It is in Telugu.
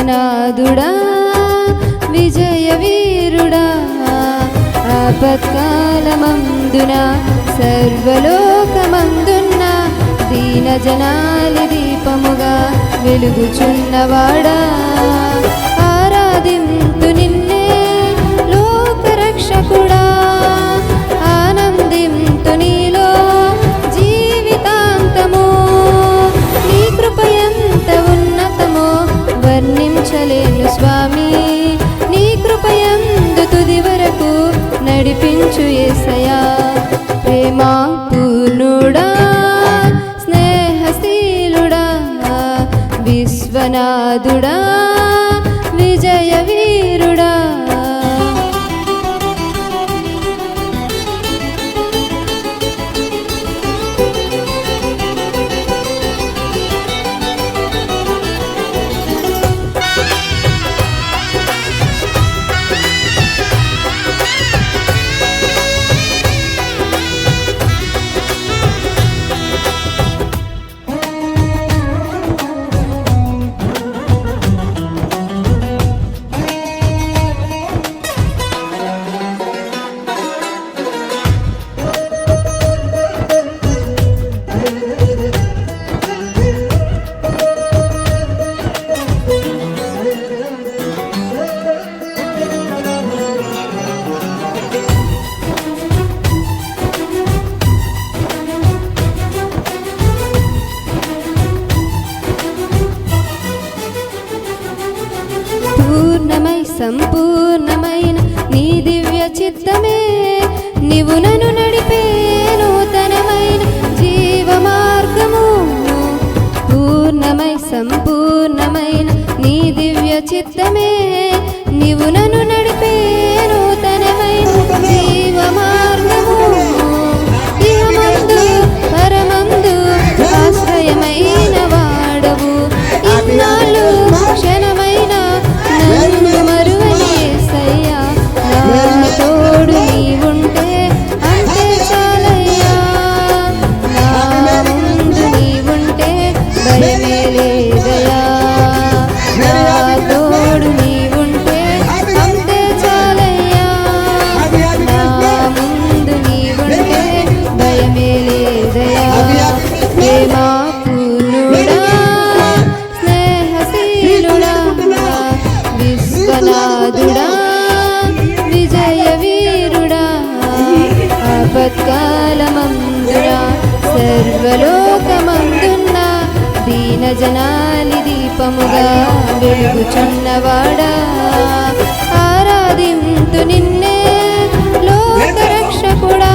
విశ్వనాథుడా విజయ వీరుడా ఆపత్కాలమందున సర్వలోకమందున్న దీన జనాలి దీపముగా వెలుగుచున్నవాడా ఆరాధింతు నిన్నే లోకరక్షకుడా ఆనందింతు నీలో జీవితాంతము నీ కృపయంత ఉన్నతమో వర్ణించలేను స్వామి నీ కృపయందు తుది వరకు నడిపించు యేసయ్యా ప్రేమా పూర్ణుడా స్నేహశీలుడా విశ్వనాథుడా విజయ వీరుడా సంపూర్ణమైన నీ దివ్య చిత్తమే నీవు నన్ను నడిపే నూతనమైన జీవ మార్గము పూర్ణమై సంపూర్ణమైన నీ దివ్య చిత్తమే నీవు నన్ను నడిపే నూతనమైన జీవ మార్గము ఇహమందు పరమందు ఆశ్రయమైన వాడవు ఇన్నాళ్ళు క్షణమైన నన్ను మరువని యేసయ్యా నా తోడు నీవుంటే అంతే చాలయ్యా నా ముందు నీవుంటే భయమే లేదయ్యా నా తోడు నీవుంటే అంతే చాలయ్యా నా ముందు నీవుంటే భయమే లేదయ్యా ప్రేమా పూర్ణుడా స్నేహశీలుడా విశ్వనాథుడా విజయ వీరుడా ఆపత్కాలమందున సర్వలోకమందున్న దీన జనాలి దీపముగా వెలుగుచున్నవాడా ఆరాధింతు నిన్నే లోకరక్షకుడా